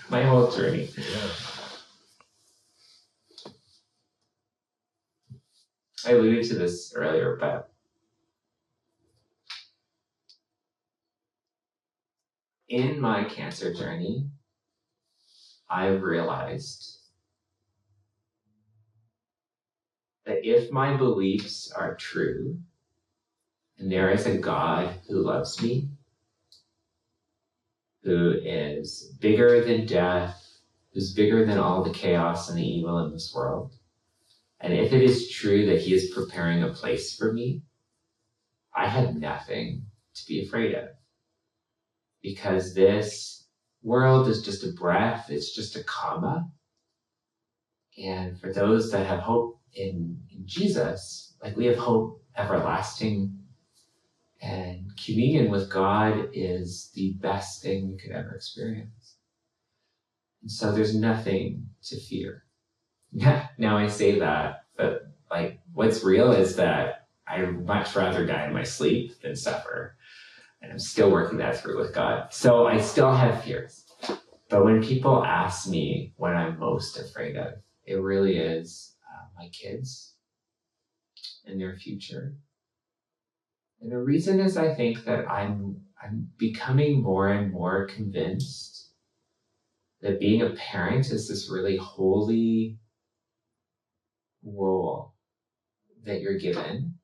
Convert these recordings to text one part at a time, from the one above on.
My whole journey. Yeah. I alluded to this earlier, but in my cancer journey, I've realized that if my beliefs are true, and there is a God who loves me, who is bigger than death, who's bigger than all the chaos and the evil in this world, and if it is true that he is preparing a place for me, I have nothing to be afraid of. Because this world is just a breath, it's just a comma. And for those that have hope in Jesus, like we have hope everlasting, and communion with God is the best thing we could ever experience. And so there's nothing to fear. Now I say that, but like what's real is that I'd much rather die in my sleep than suffer. And I'm still working that through with God. So I still have fears. But when people ask me what I'm most afraid of, it really is my kids and their future. And the reason is I think that I'm becoming more and more convinced that being a parent is this really holy role that you're given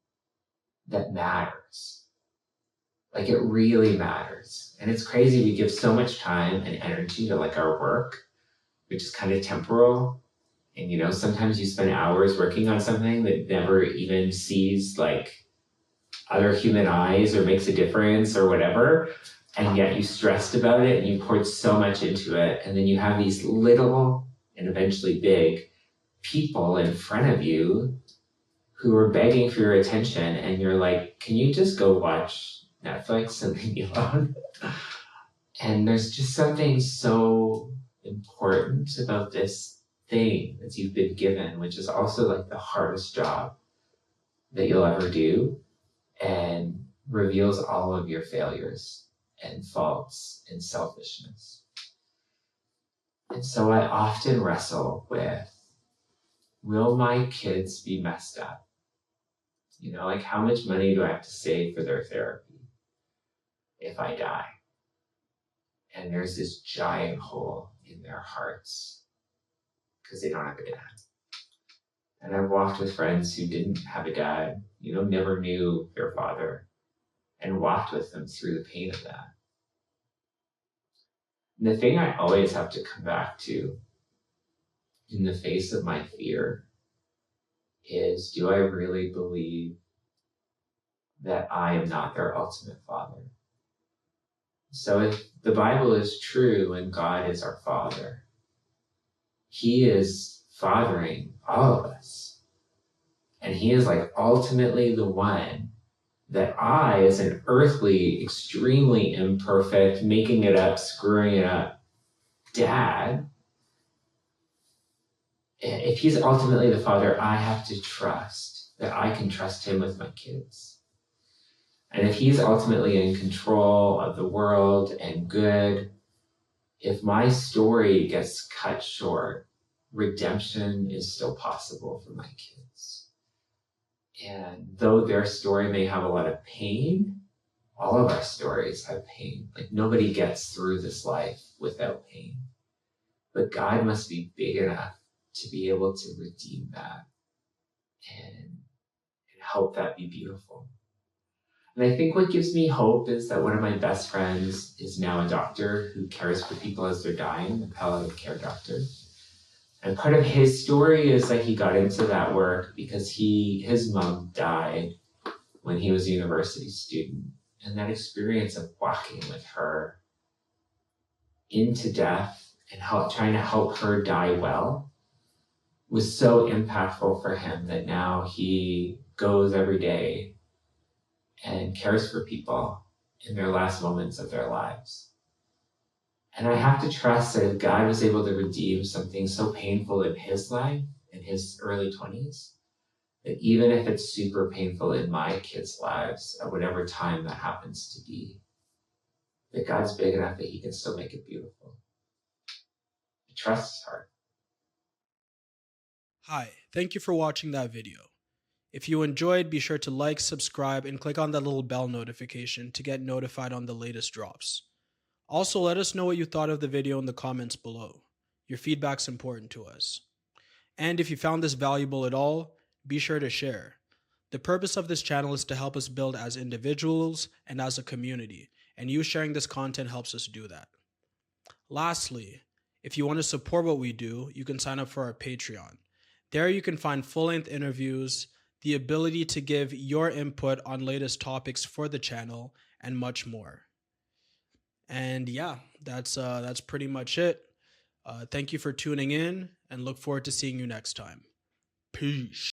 that matters. Like it really matters. And it's crazy, we give so much time and energy to like our work, which is kind of temporal. And you know, sometimes you spend hours working on something that never even sees like other human eyes or makes a difference or whatever. And yet you stressed about it and you poured so much into it. And then you have these little and eventually big people in front of you who are begging for your attention. And you're like, can you just go watch Netflix and leave me alone? And there's just something so important about this thing that you've been given, which is also like the hardest job that you'll ever do and reveals all of your failures and faults and selfishness. And so I often wrestle with, will my kids be messed up? You know, like how much money do I have to save for their therapy if I die? And there's this giant hole in their hearts because they don't have a dad. And I've walked with friends who didn't have a dad, you know, never knew their father, and walked with them through the pain of that. And the thing I always have to come back to in the face of my fear is, do I really believe that I am not their ultimate father? So if the Bible is true and God is our father, he is fathering all of us. And he is like ultimately the one that I, as an earthly, extremely imperfect, making it up, screwing it up dad, if he's ultimately the father, I have to trust that I can trust him with my kids. And if he's ultimately in control of the world and good, if my story gets cut short, redemption is still possible for my kids. And though their story may have a lot of pain, all of our stories have pain. Like nobody gets through this life without pain. But God must be big enough to be able to redeem that and help that be beautiful. And I think what gives me hope is that one of my best friends is now a doctor who cares for people as they're dying, a palliative care doctor. And part of his story is that he got into that work because his mom died when he was a university student. And that experience of walking with her into death and trying to help her die well was so impactful for him that now he goes every day and cares for people in their last moments of their lives. And I have to trust that if God was able to redeem something so painful in his life, in his early 20s, that even if it's super painful in my kids' lives, at whatever time that happens to be, that God's big enough that he can still make it beautiful. trust is hard. Hi, thank you for watching that video. If you enjoyed, be sure to like, subscribe, and click on that little bell notification to get notified on the latest drops. Also, let us know what you thought of the video in the comments below. Your feedback's important to us. And if you found this valuable at all, be sure to share. The purpose of this channel is to help us build as individuals and as a community, and you sharing this content helps us do that. Lastly, if you want to support what we do, you can sign up for our Patreon. There you can find full-length interviews, the ability to give your input on latest topics for the channel, and much more. And yeah, that's pretty much it. Thank you for tuning in, and look forward to seeing you next time. Peace.